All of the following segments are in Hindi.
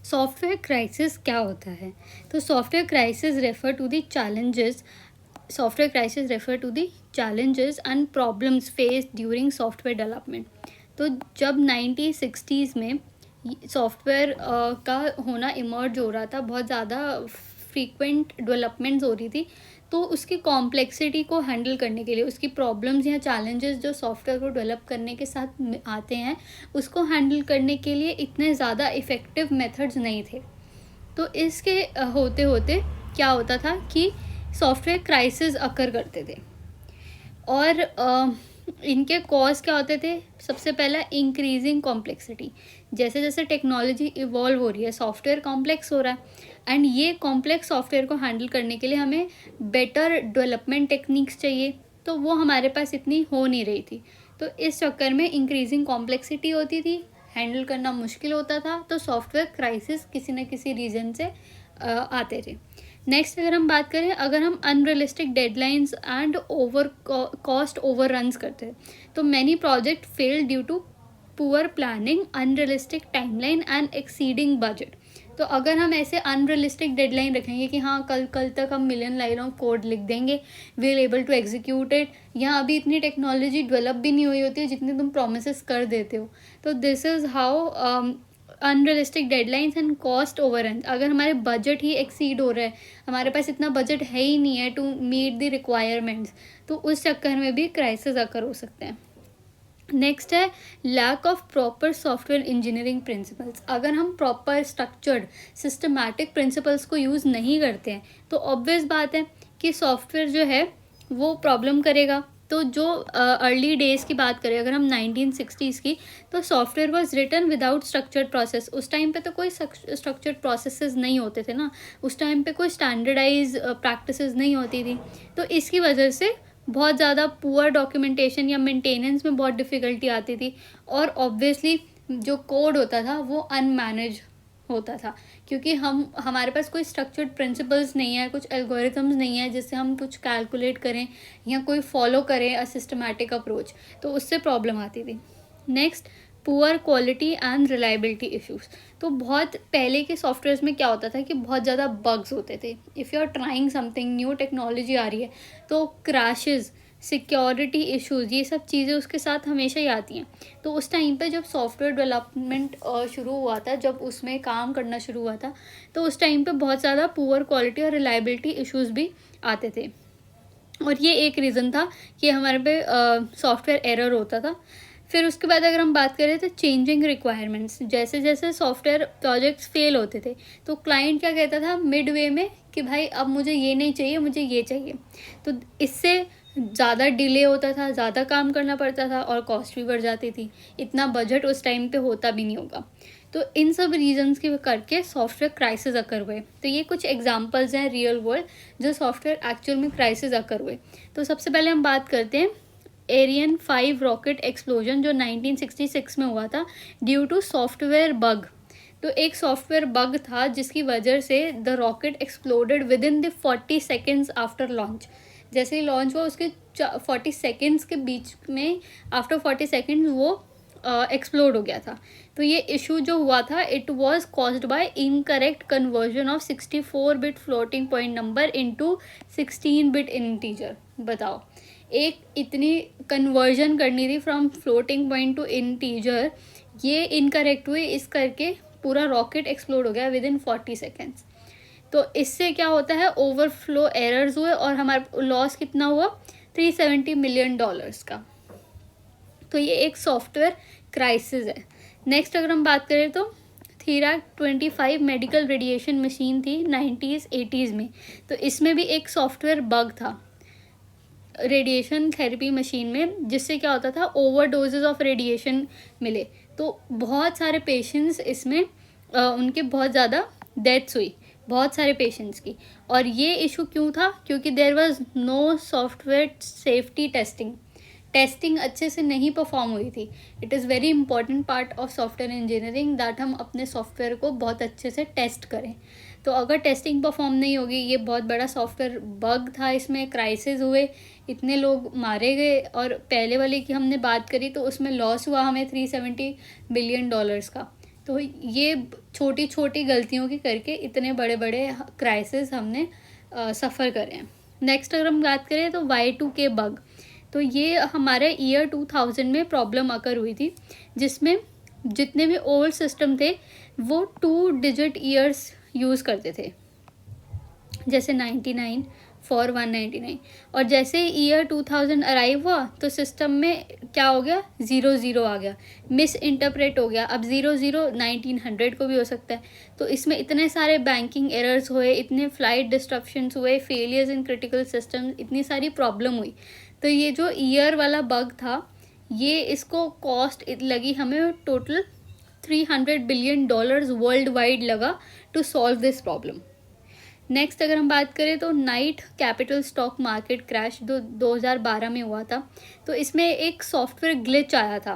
सॉफ्टवेयर क्राइसिस क्या होता है? तो software crisis refer to the challenges and problems faced during software development. तो जब 1960s में सॉफ्टवेयर का होना इमर्ज हो रहा था, बहुत ज़्यादा फ्रीक्वेंट डेवलपमेंट्स हो रही थी, तो उसकी कॉम्प्लेक्सिटी को हैंडल करने के लिए, उसकी प्रॉब्लम्स या चैलेंजेस जो सॉफ्टवेयर को डेवलप करने के साथ आते हैं, उसको हैंडल करने के लिए इतने ज़्यादा इफ़ेक्टिव मेथड्स नहीं थे। तो इसके होते होते क्या होता था कि सॉफ्टवेयर क्राइसिस अकर करते थे। और इनके कॉज क्या होते थे? सबसे पहला, इंक्रीजिंग कॉम्प्लेक्सिटी। जैसे जैसे टेक्नोलॉजी इवॉल्व हो रही है, सॉफ्टवेयर कॉम्प्लेक्स हो रहा है, एंड ये कॉम्प्लेक्स सॉफ्टवेयर को हैंडल करने के लिए हमें बेटर डेवलपमेंट टेक्निक्स चाहिए, तो वो हमारे पास इतनी हो नहीं रही थी। तो इस चक्कर में इंक्रीजिंग कॉम्प्लेक्सिटी होती थी, हैंडल करना मुश्किल होता था, तो सॉफ्टवेयर क्राइसिस किसी न किसी रीजन से आते थे। नेक्स्ट अगर हम बात करें, अगर हम unrealistic deadlines and cost overruns करते हैं, तो many project fail due to poor planning, unrealistic timeline and exceeding budget. तो अगर हम ऐसे अनरियलिस्टिक डेडलाइन रखेंगे कि हाँ कल तक हम मिलियन लाइन ऑफ कोड लिख देंगे, will able to execute it, यहाँ अभी इतनी टेक्नोलॉजी डेवलप भी नहीं हुई होती है जितनी तुम प्रोमिस कर देते हो, तो this is how unrealistic deadlines and cost overrun. अगर हमारे बजट ही एक्सीड हो रहा है, हमारे पास इतना बजट है ही नहीं है टू मीट द रिक्वायरमेंट्स, तो उस चक्कर में भी क्राइसिस आकर हो सकते हैं। नेक्स्ट है lack of proper software engineering principles. अगर हम प्रॉपर स्ट्रक्चर्ड सिस्टमैटिक प्रिंसिपल्स को यूज़ नहीं करते हैं, तो ऑब्वियस बात है कि सॉफ्टवेयर जो है वो प्रॉब्लम करेगा। तो जो अर्ली डेज की बात करें, अगर हम 1960s की, तो software was written without structured process. उस टाइम पे तो कोई स्ट्रक्चर्ड प्रोसेसेस नहीं होते थे ना, उस टाइम पे कोई स्टैंडर्डाइज प्रैक्टिसेस नहीं होती थी, तो इसकी वजह से बहुत ज़्यादा पुअर डॉक्यूमेंटेशन या मेंटेनेंस में बहुत डिफ़िकल्टी आती थी, और ऑब्वियसली जो कोड होता था वो अनमैनेज होता था, क्योंकि हमारे पास कोई स्ट्रक्चर्ड प्रिंसिपल्स नहीं है, कुछ एल्गोरिथम्स नहीं है जिससे हम कुछ कैलकुलेट करें या कोई फॉलो करें अ सिस्टमैटिक अप्रोच, तो उससे प्रॉब्लम आती थी। Next, poor quality and reliability issues. तो बहुत पहले के सॉफ्टवेयर्स में क्या होता था कि बहुत ज़्यादा बग्स होते थे। If you are trying something new, technology आ रही है, तो क्रैशेस, सिक्योरिटी इश्यूज़, ये सब चीज़ें उसके साथ हमेशा ही आती हैं। तो उस टाइम पे जब सॉफ्टवेयर डेवलपमेंट शुरू हुआ था, जब उसमें काम करना शुरू हुआ था, तो उस टाइम पे बहुत ज़्यादा पुअर क्वालिटी और रिलायबिलिटी इश्यूज़ भी आते थे, और ये एक रीज़न था कि हमारे पे सॉफ्टवेयर एरर होता था। फिर उसके बाद अगर हम बात करें तो चेंजिंग रिक्वायरमेंट्स, जैसे जैसे सॉफ्टवेयर प्रोजेक्ट्स फेल होते थे, तो क्लाइंट क्या कहता था मिड वे में कि भाई अब मुझे ये नहीं चाहिए, मुझे ये चाहिए। तो इससे ज़्यादा डिले होता था, ज़्यादा काम करना पड़ता था, और कॉस्ट भी बढ़ जाती थी। इतना बजट उस टाइम पे होता भी नहीं होगा। तो इन सब रीजंस की करके सॉफ्टवेयर क्राइसिस अकर हुए। तो ये कुछ एग्जांपल्स हैं रियल वर्ल्ड जो सॉफ्टवेयर एक्चुअल में क्राइसिस अकर हुए। तो सबसे पहले हम बात करते हैं एरियन 5 रॉकेट एक्सप्लोजन, जो 1966 में हुआ था ड्यू टू सॉफ्टवेयर बग। तो एक सॉफ्टवेयर बग था जिसकी वजह से the rocket exploded with in the 40 seconds after launch. जैसे ही लॉन्च हुआ उसके 40 सेकेंड्स के बीच में, आफ्टर 40 सेकेंड्स वो एक्सप्लोड हो गया था। तो ये इशू जो हुआ था, it was caused by incorrect conversion of 64 bit floating point number into 16 bit integer. बताओ, एक इतनी कन्वर्जन करनी थी from floating point two integer, ये इनकरेक्ट हुई, इस करके पूरा रॉकेट एक्सप्लोड हो गया विद इन 40 सेकेंड्स। तो इससे क्या होता है, ओवरफ्लो एरर्स हुए, और हमारा लॉस कितना हुआ, $370 मिलियन का। तो ये एक सॉफ्टवेयर क्राइसिस है। नेक्स्ट अगर हम बात करें तो थीराक 25 मेडिकल रेडिएशन मशीन थी 90s 80s में। तो इसमें भी एक सॉफ्टवेयर बग था रेडिएशन थेरेपी मशीन में, जिससे क्या होता था, ओवर डोजेज ऑफ रेडिएशन मिले। तो बहुत सारे पेशेंट्स इसमें उनके बहुत ज़्यादा डेथ्स हुई, बहुत सारे पेशेंट्स की। और ये इशू क्यों था, क्योंकि there was no software safety testing अच्छे से नहीं परफॉर्म हुई थी। It is very important part of software engineering that हम अपने सॉफ्टवेयर को बहुत अच्छे से टेस्ट करें। तो अगर टेस्टिंग परफॉर्म नहीं होगी, ये बहुत बड़ा सॉफ्टवेयर बग था, इसमें क्राइसिस हुए, इतने लोग मारे गए। और पहले वाले की हमने बात करी तो उसमें लॉस हुआ हमें $370 बिलियन का। तो ये छोटी छोटी गलतियों की करके इतने बड़े बड़े क्राइसिस हमने सफ़र करे हैं। नेक्स्ट अगर हम बात करें तो Y2K बग, तो ये हमारे ईयर 2000 में प्रॉब्लम अकर हुई थी, जिसमें जितने भी ओल्ड सिस्टम थे वो 2 डिजिट ईयर्स यूज़ करते थे, जैसे 99 फॉर 199, और जैसे ईयर 2000 अराइव हुआ तो सिस्टम में क्या हो गया, 00 आ गया, मिस इंटरप्रेट हो गया। अब 00 1900 को भी हो सकता है। तो इसमें इतने सारे बैंकिंग एरर्स हुए, इतने फ्लाइट डिस्ट्रप्शंस हुए, फेलियर्स इन क्रिटिकल सिस्टम, इतनी सारी प्रॉब्लम हुई। तो ये जो ईयर वाला बग था, ये इसको कॉस्ट लगी हमें टोटल $300 बिलियन वर्ल्ड वाइड लगा to solve this problem. Next अगर हम बात करें तो Knight Capital stock market crash 2012 में हुआ था। तो इसमें एक सॉफ्टवेयर ग्लिच आया था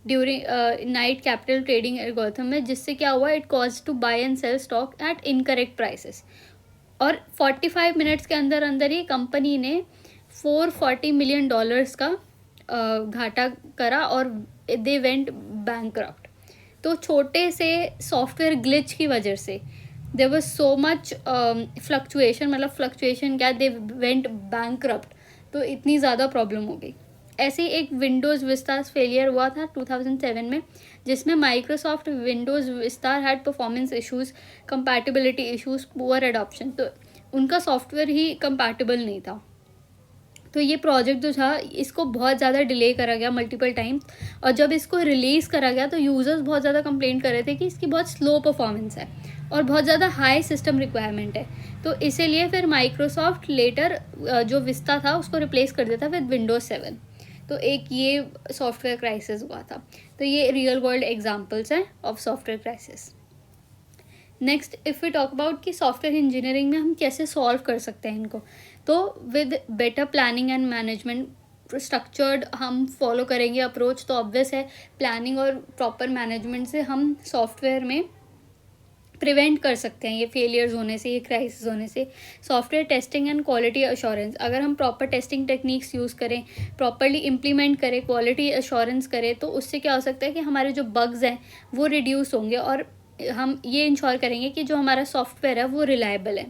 during Knight Capital trading algorithm में, जिससे क्या हुआ, it cause to buy and sell stock at incorrect prices, और 45 मिनट्स के अंदर अंदर ही कंपनी ने $440 मिलियन का घाटा करा और दे वेंट बैंकरप्ट। तो छोटे से सॉफ्टवेयर ग्लिच की वजह से there was so much fluctuation, मतलब फ्लक्चुएशन क्या, दे वेंट बैंकरप्ट। तो इतनी ज़्यादा प्रॉब्लम हो गई। ऐसे ही एक विंडोज़ विस्टा फेलियर हुआ था 2007 में, जिसमें Microsoft Windows Vista had performance issues, compatibility issues, poor adoption. तो उनका सॉफ्टवेयर ही कंपैटिबल नहीं था। तो ये प्रोजेक्ट जो था इसको बहुत ज़्यादा डिले करा गया मल्टीपल टाइम्स, और जब इसको रिलीज़ करा गया तो यूज़र्स बहुत ज़्यादा कंप्लेन कर रहे थे कि इसकी बहुत स्लो परफॉर्मेंस है और बहुत ज़्यादा हाई सिस्टम रिक्वायरमेंट है। तो इसीलिए फिर माइक्रोसॉफ्ट लेटर जो विस्टा था उसको रिप्लेस कर देता विद विंडोज 7। तो एक ये सॉफ्टवेयर क्राइसिस हुआ था। तो ये रियल वर्ल्ड एग्जाम्पल्स हैं of software crisis. Next if we talk about कि सॉफ्टवेयर इंजीनियरिंग में हम कैसे सॉल्व कर सकते हैं इनको, तो with better planning and management structured हम फॉलो करेंगे अप्रोच, तो ऑब्वियस है प्लानिंग और प्रॉपर मैनेजमेंट से हम सॉफ्टवेयर में प्रिवेंट कर सकते हैं ये फेलियर्स होने से, ये क्राइसिस होने से। Software testing and quality assurance, अगर हम प्रॉपर टेस्टिंग टेक्निक्स यूज़ करें, प्रॉपरली इम्प्लीमेंट करें, क्वालिटी अश्योरेंस करें, तो उससे क्या हो सकता है कि हमारे जो बग्स हैं वो रिड्यूस होंगे और हम ये इंश्योर करेंगे कि जो हमारा सॉफ्टवेयर है वो रिलायबल है।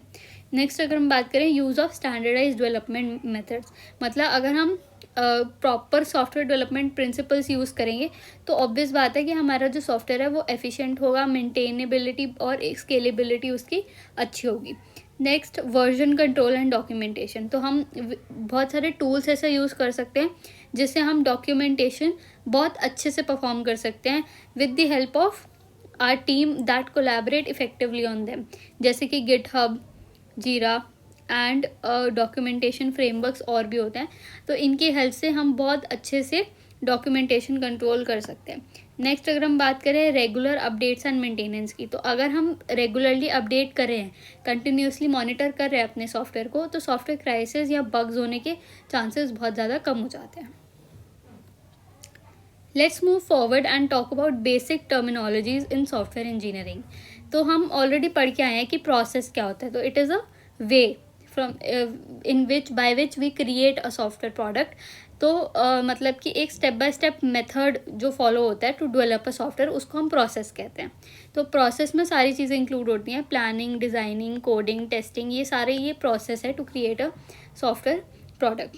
नेक्स्ट अगर हम बात करें use of standardize development methods, मतलब अगर हम proper software development principles use करेंगे तो ऑब्वियस बात है कि हमारा जो सॉफ्टवेयर है वो एफिशिएंट होगा, मेंटेनेबिलिटी और स्केलेबिलिटी उसकी अच्छी होगी। Next version control and documentation, तो हम बहुत सारे टूल्स ऐसे यूज़ कर सकते हैं जिससे हम डॉक्यूमेंटेशन बहुत अच्छे से परफॉर्म कर सकते हैं with the help of our team that collaborate effectively on them, जैसे कि गिटहब, जीरा एंड डॉक्यूमेंटेशन फ्रेमवर्क्स और भी होते हैं। तो इनकी हेल्प से हम बहुत अच्छे से डॉक्यूमेंटेशन कंट्रोल कर सकते हैं। नेक्स्ट अगर हम बात करें रेगुलर अपडेट्स एंड मेंटेनेंस की, तो अगर हम रेगुलरली अपडेट कर रहे हैं, कंटिन्यूसली मॉनिटर कर रहे हैं अपने सॉफ्टवेयर को, तो सॉफ्टवेयर क्राइसिस या बग्स होने के चांसेस बहुत ज़्यादा कम हो जाते हैं। Let's move forward and talk about basic terminologies in software engineering. तो हम ऑलरेडी पढ़ के आए हैं कि प्रोसेस क्या होता है। तो it is a way from in which by which we create a software product. तो मतलब कि एक स्टेप बाय स्टेप मेथड जो फॉलो होता है टू डेवलप अ सॉफ्टवेयर, उसको हम प्रोसेस कहते हैं। तो प्रोसेस में सारी चीज़ें इंक्लूड होती हैं, प्लानिंग, डिज़ाइनिंग, कोडिंग, टेस्टिंग, ये सारे ये प्रोसेस है to create a software product.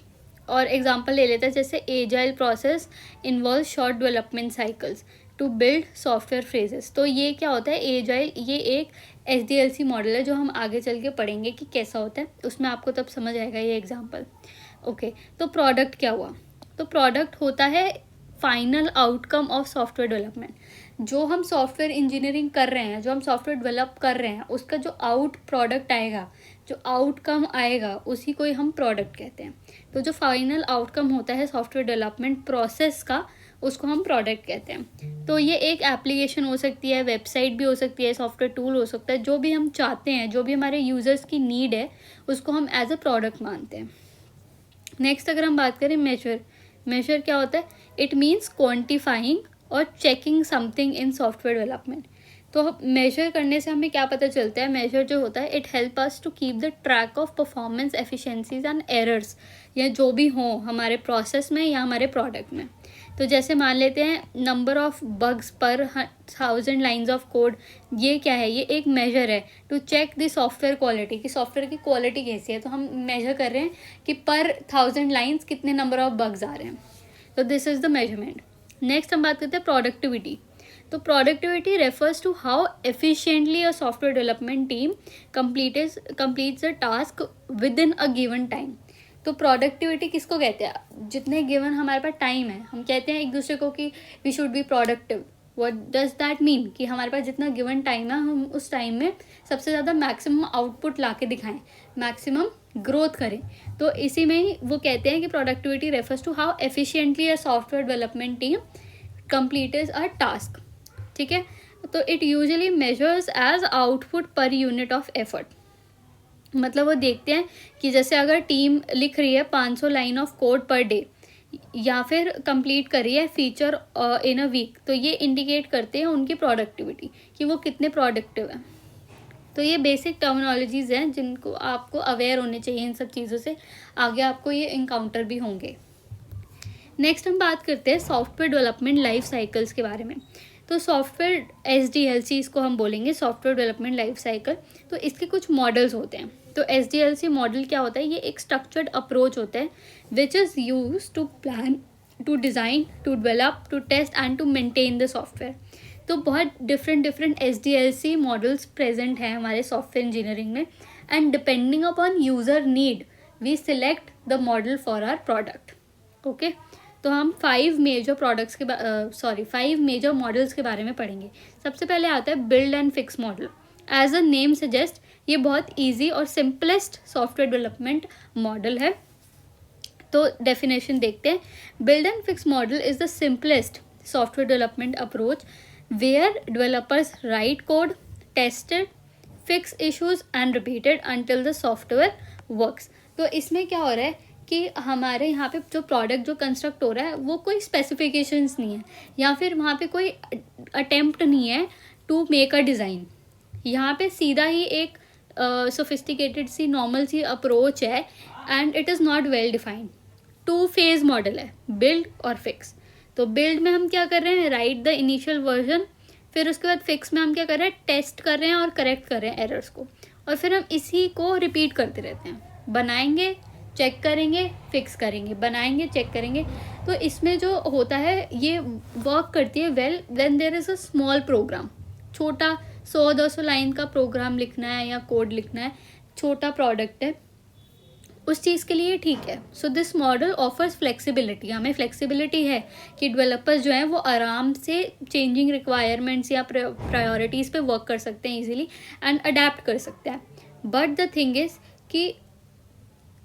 और एग्जांपल ले लेते हैं, जैसे agile process involve short development cycles to build software phases. तो ये क्या होता है एजाइल, ये एक SDLC मॉडल है जो हम आगे चल के पढ़ेंगे कि कैसा होता है, उसमें आपको तब समझ आएगा ये एग्जांपल। ओके, तो प्रोडक्ट क्या हुआ, तो प्रोडक्ट होता है final outcome of software development. जो हम सॉफ्टवेयर इंजीनियरिंग कर रहे हैं, जो हम सॉफ्टवेयर डेवलप कर रहे हैं, उसका जो आउट प्रोडक्ट आएगा, जो आउटकम आएगा, उसी को ही हम प्रोडक्ट कहते हैं। तो जो फाइनल आउटकम होता है सॉफ्टवेयर डेवलपमेंट प्रोसेस का, उसको हम प्रोडक्ट कहते हैं। तो ये एक एप्लीकेशन हो सकती है, वेबसाइट भी हो सकती है, सॉफ्टवेयर टूल हो सकता है, जो भी हम चाहते हैं, जो भी हमारे यूज़र्स की नीड है, उसको हम एज अ प्रोडक्ट मानते हैं। नेक्स्ट अगर हम बात करें मेजर क्या होता है, इट मीन्स क्वान्टिफाइंग और checking something in software development. तो मेजर करने से हमें क्या पता चलता है, मेजर जो होता है it help us to keep the track of performance, efficiencies and errors, या जो भी हो हमारे प्रोसेस में या हमारे प्रोडक्ट में। तो जैसे मान लेते हैं नंबर ऑफ बग्स पर 1000 लाइन्स ऑफ कोड, ये क्या है, ये एक मेजर है to check the software quality, कि सॉफ्टवेयर की क्वालिटी कैसी है। तो हम मेजर कर रहे हैं कि पर 1000 लाइन्स कितने नंबर ऑफ बग्स आ रहे हैं, तो this is the measurement. Next हम बात करते हैं प्रोडक्टिविटी। तो productivity refers to how efficiently a software development team completes a task within a given time. तो प्रोडक्टिविटी किसको कहते हैं, जितने गिवन हमारे पास टाइम है, हम कहते हैं एक दूसरे को कि we should be productive. What does that mean, कि हमारे पास जितना गिवन टाइम है हम उस टाइम में सबसे ज़्यादा मैक्सिमम आउटपुट ला के दिखाएं, मैक्सिमम ग्रोथ करें। तो इसी में ही वो कहते हैं कि productivity refers to how efficiently a software development team completes a task. ठीक है, तो it usually measures as output per unit of effort. मतलब वो देखते हैं कि जैसे अगर टीम लिख रही है 500 line of code per day, या फिर कंप्लीट कर रही है फीचर इन अ वीक, तो ये इंडिकेट करते हैं उनकी प्रोडक्टिविटी, कि वो कितने प्रोडक्टिव हैं। तो ये बेसिक टर्मिनोलॉजीज़ हैं जिनको आपको अवेयर होने चाहिए इन सब चीज़ों से, आगे आपको ये इनकाउंटर भी होंगे। नेक्स्ट हम बात करते हैं सॉफ्टवेयर डेवलपमेंट लाइफ साइकिल्स के बारे में। तो सॉफ्टवेयर SDLC इसको हम बोलेंगे, सॉफ्टवेयर डेवलपमेंट लाइफ साइकिल। तो इसके कुछ मॉडल्स होते हैं। तो SDLC मॉडल क्या होता है, ये एक स्ट्रक्चर्ड अप्रोच होता है which is use to plan, to design, to develop, to test and to maintain the software. तो बहुत डिफरेंट SDLC मॉडल्स प्रेजेंट हैं हमारे सॉफ्टवेयर इंजीनियरिंग में, and depending upon user need we select the model for our product. Okay, तो हम 5 मेजर मॉडल्स के बारे में पढ़ेंगे। सबसे पहले आता है build and fix model. As a name suggest, ये बहुत ईजी और सिंपलेस्ट सॉफ्टवेयर डेवलपमेंट मॉडल है। तो डेफिनेशन देखते हैं। Build and fix model is the simplest software development approach where developers write code, tested, fix issues and repeated until the software works. तो इसमें क्या हो रहा है कि हमारे यहाँ पे जो प्रोडक्ट जो कंस्ट्रक्ट हो रहा है वो कोई स्पेसिफिकेशंस नहीं है, या फिर वहाँ पे कोई अटेम्प्ट नहीं है टू मेक अ डिज़ाइन। यहाँ पे सीधा ही एक सोफिस्टिकेटेड सी नॉर्मल सी अप्रोच है, and it is not well defined. 2 phase model है, बिल्ड और फिक्स। तो बिल्ड में हम क्या कर रहे हैं, राइट द इनिशियल वर्जन, फिर उसके बाद फिक्स में हम क्या कर रहे हैं, टेस्ट कर रहे हैं और करेक्ट कर रहे हैं एरर्स को, और फिर हम इसी को रिपीट करते रहते हैं, बनाएंगे, चेक करेंगे, फिक्स करेंगे, बनाएंगे, चेक करेंगे। तो इसमें जो होता है ये वर्क करती है well when there is a small program. छोटा 100-200 लाइन का प्रोग्राम लिखना है या कोड लिखना है, छोटा प्रोडक्ट है, उस चीज़ के लिए ठीक है। So this model offers flexibility, हमें फ्लेक्सिबिलिटी है कि डेवलपर्स जो हैं वो आराम से चेंजिंग रिक्वायरमेंट्स या प्रायोरिटीज़ पे वर्क कर सकते हैं इजीली एंड अडेप्ट कर सकते हैं। बट द थिंग इज़ कि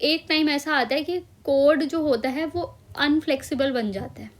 एक टाइम ऐसा आता है कि कोड जो होता है वो अनफ्लेक्सिबल बन जाता है,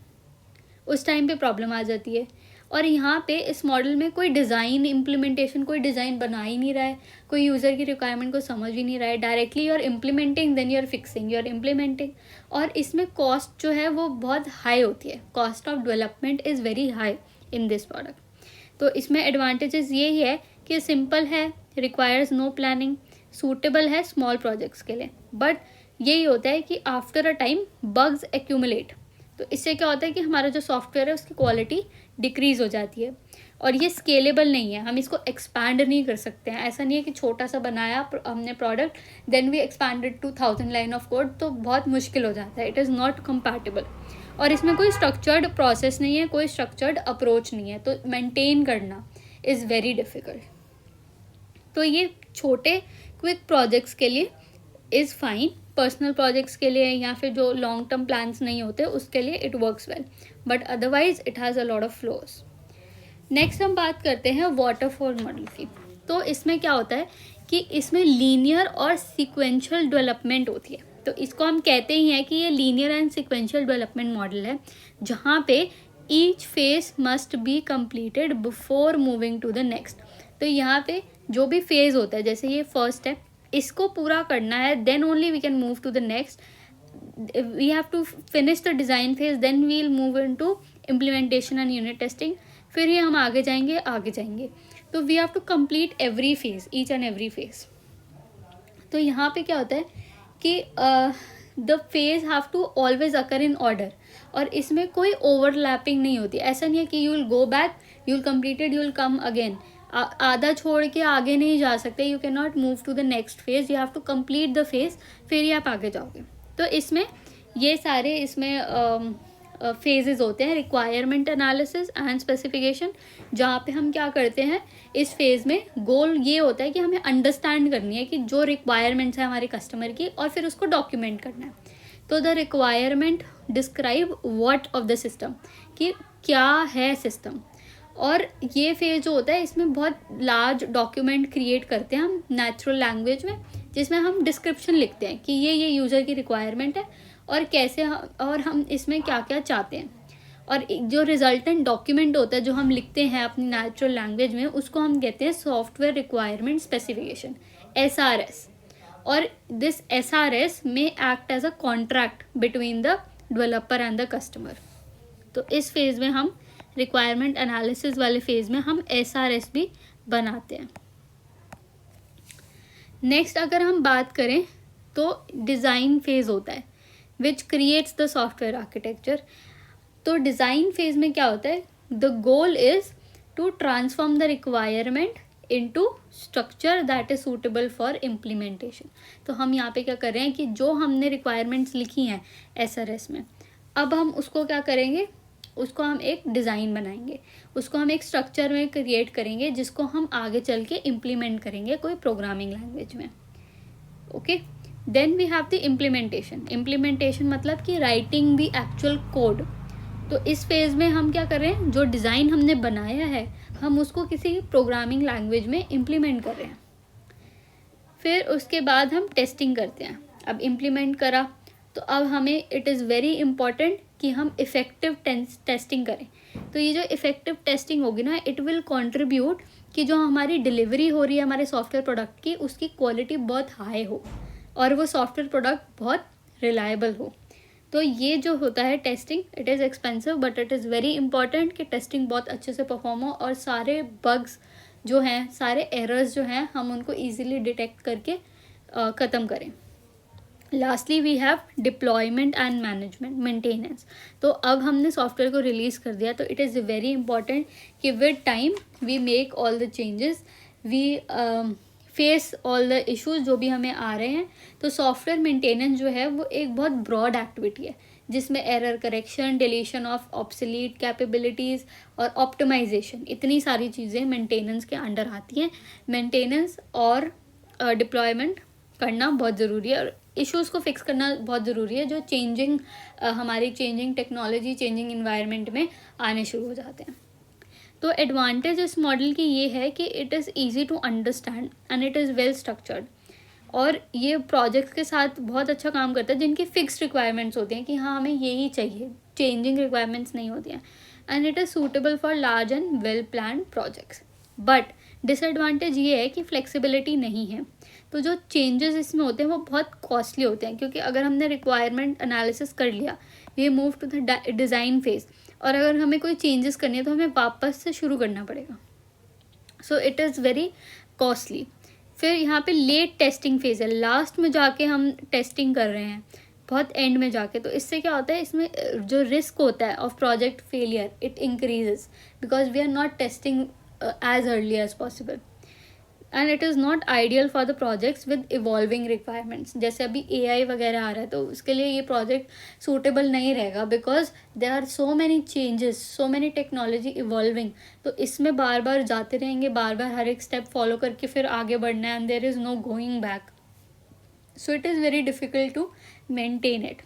उस टाइम पे प्रॉब्लम आ जाती है। और यहाँ पे इस मॉडल में कोई डिज़ाइन इम्प्लीमेंटेशन, कोई डिज़ाइन बना ही नहीं रहा है, कोई यूज़र की रिक्वायरमेंट को समझ ही नहीं रहा है। Directly you are implementing, then you are fixing, you are implementing. और इसमें कॉस्ट जो है वो बहुत हाई होती है, cost of development is very high in this product. तो इसमें एडवांटेजेस यही है कि सिंपल है, रिक्वायर्स नो प्लानिंग, सूटेबल है स्मॉल प्रोजेक्ट्स के लिए। बट यही होता है कि after a time bugs accumulate, तो इससे क्या होता है कि हमारा जो सॉफ्टवेयर है उसकी क्वालिटी डिक्रीज़ हो जाती है, और ये स्केलेबल नहीं है, हम इसको एक्सपैंड नहीं कर सकते हैं। ऐसा नहीं है कि छोटा सा बनाया हमने product, then we expanded to 1000 line of code, तो बहुत मुश्किल हो जाता है, इट इज़ नॉट कंपैटिबल। और इसमें कोई स्ट्रक्चर्ड प्रोसेस नहीं है, कोई स्ट्रक्चर्ड अप्रोच नहीं है, तो मेंटेन करना इज़ वेरी डिफ़िकल्ट। तो ये छोटे क्विक प्रोजेक्ट्स के लिए इज़ फाइन, पर्सनल प्रोजेक्ट्स के लिए या फिर जो लॉन्ग टर्म प्लान्स नहीं होते उसके लिए it works well, but otherwise it has a lot of flaws. Next हम बात करते हैं वाटरफॉल मॉडल की। तो इसमें क्या होता है कि इसमें लीनियर और सीक्वेंशियल डेवलपमेंट होती है। तो इसको हम कहते ही हैं कि ये linear and sequential development model है, जहाँ पे each phase must be completed before moving to the next. तो यहाँ पे जो भी फेज होता है, जैसे ये फर्स्ट है, इसको पूरा करना है, then only we can move to the next. We have to finish the design phase, then we will move in to implementation and unit testing, फिर ये हम आगे जाएंगे। तो we have to complete every phase, each and every phase. तो यहाँ पे क्या होता है कि the phase have to always occur in order, और इसमें कोई ओवरलैपिंग नहीं होती. ऐसा नहीं है कि you will go back, you will complete it, you will come again. आधा छोड़ के आगे नहीं जा सकते. You can not move to the next phase, you have to complete the phase, फिर ही आप आगे जाओगे. तो इसमें ये सारे इसमें फेजेस होते हैं, रिक्वायरमेंट एनालिसिस एंड स्पेसिफिकेशन, जहाँ पे हम क्या करते हैं इस फेज में. गोल ये होता है कि हमें अंडरस्टैंड करनी है कि जो रिक्वायरमेंट्स है हमारे कस्टमर की, और फिर उसको डॉक्यूमेंट करना है. तो the requirement describe what of the system, कि क्या है सिस्टम. और ये फेज जो होता है इसमें बहुत लार्ज डॉक्यूमेंट क्रिएट करते हैं हम नेचुरल लैंग्वेज में, जिसमें हम डिस्क्रिप्शन लिखते हैं कि ये यूज़र की रिक्वायरमेंट है और कैसे और हम इसमें क्या क्या चाहते हैं. और जो रिजल्टेंट डॉक्यूमेंट होता है जो हम लिखते हैं अपनी नेचुरल लैंग्वेज में, उसको हम कहते हैं सॉफ्टवेयर रिक्वायरमेंट स्पेसिफिकेशन, SRS. और दिस SRS में act as a contract between the developer and the customer. तो इस फेज में हम रिक्वायरमेंट एनालिसिस वाले फेज में हम SRS भी बनाते हैं. नेक्स्ट अगर हम बात करें तो डिज़ाइन फेज होता है which creates the software architecture. तो डिज़ाइन फेज में क्या होता है, the goal is to transform the requirement into structure that is suitable for implementation. तो हम यहाँ पे क्या कर रहे हैं कि जो हमने रिक्वायरमेंट्स लिखी हैं SRS में, अब हम उसको क्या करेंगे, उसको हम एक डिज़ाइन बनाएंगे, उसको हम एक स्ट्रक्चर में क्रिएट करेंगे, जिसको हम आगे चल के इम्प्लीमेंट करेंगे कोई प्रोग्रामिंग लैंग्वेज में. Okay, then we have the implementation मतलब कि राइटिंग द एक्चुअल कोड. तो इस फेज में हम क्या कर रहे हैं, जो डिज़ाइन हमने बनाया है हम उसको किसी प्रोग्रामिंग लैंग्वेज में इम्प्लीमेंट कर रहे हैं. फिर उसके बाद हम टेस्टिंग करते हैं. अब इम्प्लीमेंट करा तो अब हमें इट इज़ वेरी इंपॉर्टेंट कि हम इफ़ेक्टिव टेस्टिंग करें. तो ये जो इफ़ेक्टिव टेस्टिंग होगी ना, इट विल कंट्रीब्यूट कि जो हमारी डिलीवरी हो रही है हमारे सॉफ्टवेयर प्रोडक्ट की, उसकी क्वालिटी बहुत हाई हो और वो सॉफ्टवेयर प्रोडक्ट बहुत रिलायबल हो. तो ये जो होता है testing, it is expensive but it is very important कि टेस्टिंग बहुत अच्छे से परफॉर्म हो और सारे बग्स जो हैं, सारे एरर्स जो हैं, हम उनको ईजिली डिटेक्ट करके ख़त्म करें. Lastly we have deployment and management, maintenance. तो अब हमने सॉफ्टवेयर को रिलीज़ कर दिया, तो इट इज़ वेरी इंपॉर्टेंट कि with time we make all the changes, we face all the issues जो भी हमें आ रहे हैं. तो सॉफ्टवेयर मेंटेनेंस जो है वो एक बहुत ब्रॉड एक्टिविटी है, जिसमें error correction, deletion of obsolete capabilities और ऑप्टिमाइजेशन, इतनी सारी चीज़ें मेंटेनेंस के अंडर आती हैं. मेंटेनेंस और डिप्लॉयमेंट करना बहुत ज़रूरी है और इश्यूज़ को फिक्स करना बहुत ज़रूरी है जो हमारी चेंजिंग टेक्नोलॉजी, चेंजिंग इन्वायरमेंट में आने शुरू हो जाते हैं. तो एडवांटेज इस मॉडल की ये है कि it is easy to understand and it is well structured. और ये प्रोजेक्ट्स के साथ बहुत अच्छा काम करता है जिनकी फिक्स्ड रिक्वायरमेंट्स होती हैं कि हाँ हमें यही चाहिए, चेंजिंग रिक्वायरमेंट्स नहीं होती हैं. And it is suitable for large and well planned projects. But disadvantage ये है कि फ्लेक्सिबिलिटी नहीं है. तो जो चेंजेस इसमें होते हैं वो बहुत कॉस्टली होते हैं, क्योंकि अगर हमने रिक्वायरमेंट एनालिसिस कर लिया, we move to the design phase, और अगर हमें कोई चेंजेस करनी है तो हमें वापस से शुरू करना पड़ेगा. सो इट इज़ वेरी कॉस्टली. फिर यहाँ पे लेट टेस्टिंग फेज है, लास्ट में जाके हम टेस्टिंग कर रहे हैं, बहुत एंड में जाके. तो इससे क्या होता है, इसमें जो रिस्क होता है of project failure it increases because we are not testing as early as possible. And it is not ideal for the projects with evolving requirements. जैसे अभी AI वगैरह आ रहा है तो उसके लिए ये प्रोजेक्ट सूटेबल नहीं रहेगा because there are so many changes, so many technology evolving. तो इसमें बार बार जाते रहेंगे, बार बार हर एक स्टेप फॉलो करके फिर आगे बढ़ना है, and there is no going back. So it is very difficult to maintain it.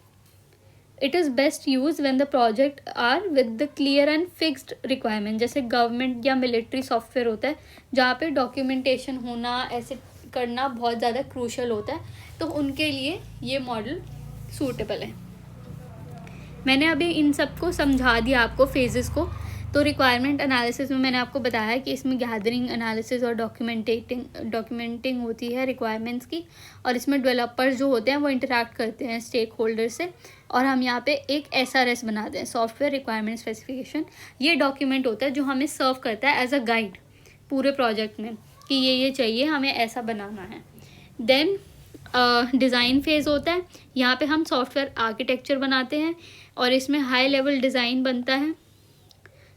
It is best use when the project are with the clear and fixed requirement. जैसे गवर्नमेंट या मिलिट्री सॉफ्टवेयर होता है जहाँ पे डॉक्यूमेंटेशन होना, ऐसे करना बहुत ज़्यादा क्रूशल होता है, तो उनके लिए ये मॉडल सूटेबल है. मैंने अभी इन सबको समझा दिया आपको फेजेस को. तो रिक्वायरमेंट एनालिसिस में मैंने आपको बताया कि इसमें गैदरिंग, एनालिसिस और डॉक्यूमेंटिंग होती है रिक्वायरमेंट्स की, और इसमें डेवलपर्स जो होते हैं वो इंटरैक्ट करते हैं स्टेक होल्डर से, और हम यहाँ पे एक SRS बनाते हैं, सॉफ्टवेयर रिक्वायरमेंट स्पेसिफिकेशन. ये डॉक्यूमेंट होता है जो हमें सर्व करता है एज अ गाइड पूरे प्रोजेक्ट में कि ये चाहिए, हमें ऐसा बनाना है. देन डिज़ाइन फेज़ होता है। यहाँ पे हम सॉफ्टवेयर आर्किटेक्चर बनाते हैं और इसमें हाई लेवल डिज़ाइन बनता है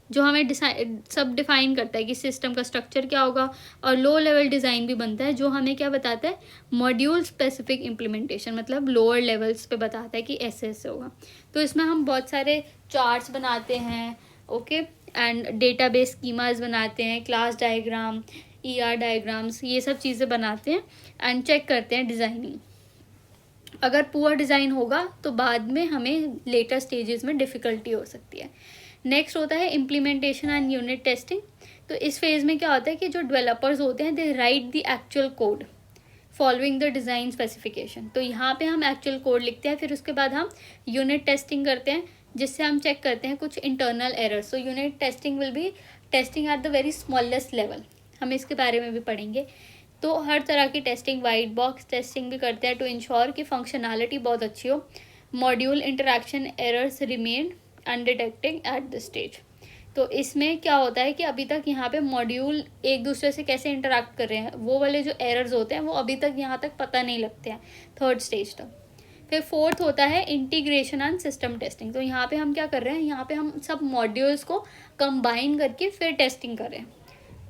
जो हमें सब डिफ़ाइन करता है कि सिस्टम का स्ट्रक्चर क्या होगा। और लो लेवल डिज़ाइन भी बनता है जो हमें क्या बताता है, मॉड्यूल स्पेसिफिक इम्प्लीमेंटेशन, मतलब लोअर लेवल्स पे बताता है कि ऐसे ऐसे होगा। तो इसमें हम बहुत सारे चार्ट्स बनाते हैं, ओके, एंड डेटाबेस स्कीमास बनाते हैं, क्लास डायग्राम, ER डायग्राम्स, ये सब चीज़ें बनाते हैं एंड चेक करते हैं डिज़ाइनिंग। अगर पुअर डिज़ाइन होगा तो बाद में हमें लेटर स्टेजेस में डिफ़िकल्टी हो सकती है। नेक्स्ट होता है इम्प्लीमेंटेशन एंड यूनिट टेस्टिंग। तो इस फेज़ में क्या होता है कि जो डेवलपर्स होते हैं they write the actual code following the design specification. तो यहाँ पे हम एक्चुअल कोड लिखते हैं, फिर उसके बाद हम यूनिट टेस्टिंग करते हैं जिससे हम चेक करते हैं कुछ internal errors. So unit testing will be testing at the very smallest level, हम इसके बारे में भी पढ़ेंगे। तो हर तरह की टेस्टिंग, वाइट बॉक्स टेस्टिंग भी करते हैं टू इंश्योर कि फंक्शनैलिटी बहुत अच्छी हो। Module interaction errors remain undetecting at the stage. तो इसमें क्या होता है कि अभी तक यहाँ पे मॉड्यूल एक दूसरे से कैसे इंटरैक्ट कर रहे हैं, वो वाले जो एरर्स होते हैं वो अभी तक यहाँ तक पता नहीं लगते हैं, थर्ड स्टेज तक। फिर फोर्थ होता है इंटीग्रेशन एंड सिस्टम टेस्टिंग। तो यहाँ पे हम क्या कर रहे हैं, यहाँ पे हम सब मॉड्यूल्स को कंबाइन करके फिर टेस्टिंग कर रहे हैं,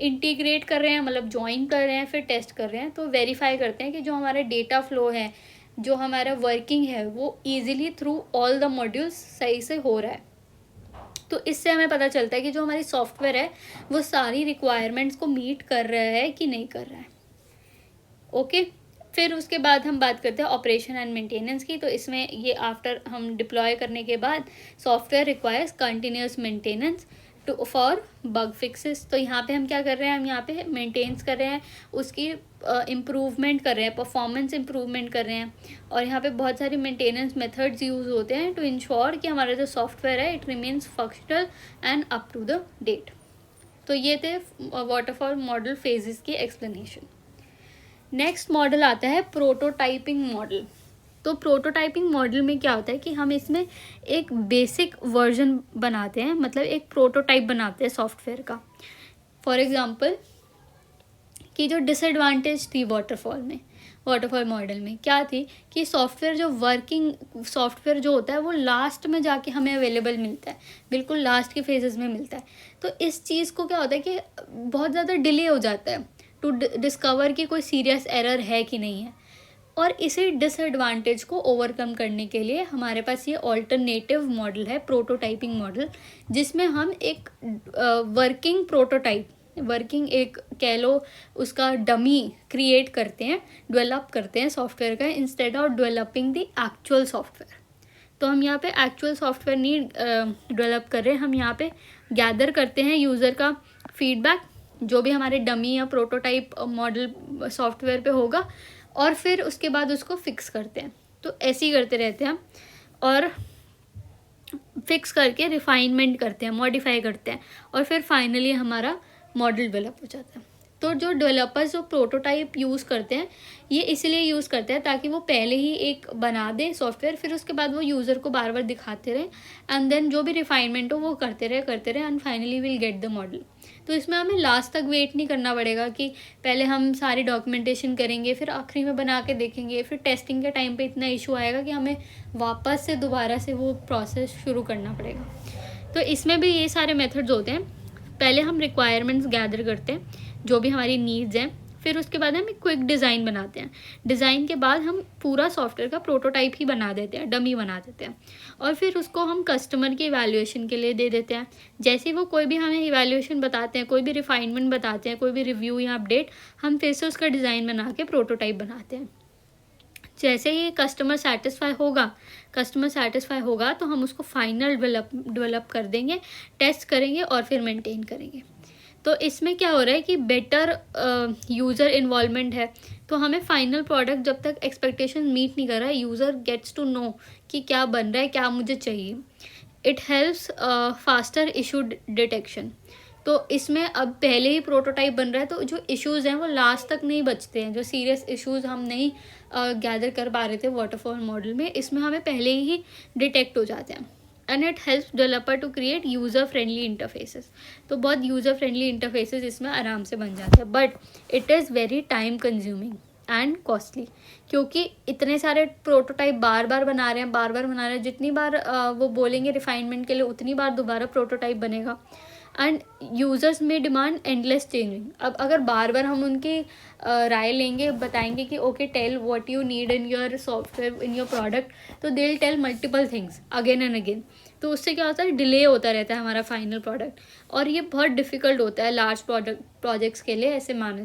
इंटीग्रेट कर रहे हैं, मतलब ज्वाइन कर रहे हैं, फिर टेस्ट कर रहे हैं। तो वेरीफाई करते हैं कि जो हमारा डेटा फ्लो है, जो हमारा वर्किंग है, वो easily through all the modules सही से हो रहा है। तो इससे हमें पता चलता है कि जो हमारी सॉफ्टवेयर है वो सारी रिक्वायरमेंट्स को मीट कर रहा है कि नहीं कर रहा है, ओके। फिर उसके बाद हम बात करते हैं ऑपरेशन एंड मेंटेनेंस की। तो इसमें ये आफ्टर हम डिप्लॉय करने के बाद software requires continuous maintenance to for bug fixes. तो यहाँ पे हम क्या कर रहे हैं, हम यहाँ पे मेंटेन्स कर रहे हैं, उसकी इम्प्रूवमेंट कर रहे हैं, परफॉर्मेंस इम्प्रूवमेंट कर रहे हैं। और यहाँ पे बहुत सारी मेंटेनेंस मेथड्स यूज़ होते हैं टू इंश्योर कि हमारा जो सॉफ्टवेयर है it remains functional and up to the date. तो ये थे वाटरफॉल मॉडल फेजेस की एक्सप्लेनेशन। नेक्स्ट मॉडल आता है प्रोटोटाइपिंग मॉडल। तो प्रोटोटाइपिंग मॉडल में क्या होता है कि हम इसमें एक बेसिक वर्जन बनाते हैं, मतलब एक प्रोटोटाइप बनाते हैं सॉफ्टवेयर का। फॉर एग्जांपल कि जो डिसएडवांटेज थी वाटरफॉल मॉडल में क्या थी कि सॉफ्टवेयर जो वर्किंग सॉफ्टवेयर जो होता है वो लास्ट में जाके हमें अवेलेबल मिलता है, बिल्कुल लास्ट के फेजेस में मिलता है। तो इस चीज़ को क्या होता है कि बहुत ज़्यादा डिले हो जाता है टू डिस्कवर कि कोई सीरियस एरर है कि नहीं है। और इसी डिसएडवांटेज को ओवरकम करने के लिए हमारे पास ये ऑल्टरनेटिव मॉडल है, प्रोटोटाइपिंग मॉडल, जिसमें हम एक वर्किंग प्रोटोटाइप, वर्किंग एक कह लो उसका डमी क्रिएट करते हैं, डेवलप करते हैं सॉफ्टवेयर का, instead of developing the actual software. तो हम यहाँ पे एक्चुअल सॉफ्टवेयर नहीं डेवलप कर रहे हैं, हम यहाँ पे गैदर करते हैं यूज़र का फीडबैक, जो भी हमारे डमी या प्रोटोटाइप मॉडल सॉफ्टवेयर पे होगा, और फिर उसके बाद उसको फिक्स करते हैं। तो ऐसे ही करते रहते हैं हम, और फिक्स करके रिफाइनमेंट करते हैं, मॉडिफाई करते हैं, और फिर फाइनली हमारा मॉडल डेवलप हो जाता है। तो जो डेवलपर्स जो प्रोटोटाइप यूज़ करते हैं ये इसलिए यूज़ करते हैं ताकि वो पहले ही एक बना दे सॉफ्टवेयर, फिर उसके बाद वो यूज़र को बार बार दिखाते रहे, एंड देन जो भी रिफाइनमेंट हो वो करते रहे and finally will get the model. तो इसमें हमें लास्ट तक वेट नहीं करना पड़ेगा कि पहले हम सारी डॉक्यूमेंटेशन करेंगे, फिर आखिरी में बना के देखेंगे, फिर टेस्टिंग के टाइम पे इतना इशू आएगा कि हमें वापस से दोबारा से वो प्रोसेस शुरू करना पड़ेगा। तो इसमें भी ये सारे मेथड्स होते हैं। पहले हम रिक्वायरमेंट्स गैदर करते हैं, जो भी हमारी नीड्स हैं, फिर उसके बाद हम एक क्विक डिज़ाइन बनाते हैं। डिज़ाइन के बाद हम पूरा सॉफ्टवेयर का प्रोटोटाइप ही बना देते हैं, डमी बना देते हैं, और फिर उसको हम कस्टमर की इवैल्यूएशन के लिए दे देते हैं। जैसे ही वो कोई भी हमें इवैल्यूएशन बताते हैं, कोई भी रिफाइनमेंट बताते हैं, कोई भी रिव्यू या अपडेट, हम फिर से उसका डिज़ाइन बना के प्रोटोटाइप बनाते हैं। जैसे ही कस्टमर सेटिस्फाई होगा तो हम उसको फाइनल डेवलप कर देंगे, टेस्ट करेंगे और फिर मेंटेन करेंगे। तो इसमें क्या हो रहा है कि बेटर यूज़र इन्वॉल्वमेंट है। तो हमें फाइनल प्रोडक्ट जब तक एक्सपेक्टेशन मीट नहीं कर रहा है, यूज़र गेट्स टू नो कि क्या बन रहा है, क्या मुझे चाहिए। It helps faster issue detection. तो इसमें अब पहले ही प्रोटोटाइप बन रहा है तो जो इश्यूज़ हैं वो लास्ट तक नहीं बचते हैं, जो सीरियस इश्यूज़ हम नहीं गैदर कर पा रहे थे वाटरफॉल मॉडल में, इसमें हमें पहले ही डिटेक्ट हो जाते हैं। And it helps developer to create user friendly interfaces. तो बहुत यूज़र फ्रेंडली इंटरफेसेस इसमें आराम से बन जाते हैं, but it is very time consuming. And costly, क्योंकि इतने सारे प्रोटोटाइप बार बार बना रहे हैं, जितनी बार वो बोलेंगे रिफाइनमेंट के लिए उतनी बार दोबारा प्रोटोटाइप बनेगा। एंड यूज़र्स में डिमांड एंडलेस चेंजिंग। अब अगर बार बार हम उनकी राय लेंगे, बताएंगे कि okay tell what you need in your software, in your product, तो they will tell multiple things again and again. तो उससे क्या होता है, डिले होता रहता है हमारा फाइनल प्रोडक्ट, और ये बहुत डिफिकल्ट होता है लार्ज प्रोजेक्ट्स के लिए, ऐसे माना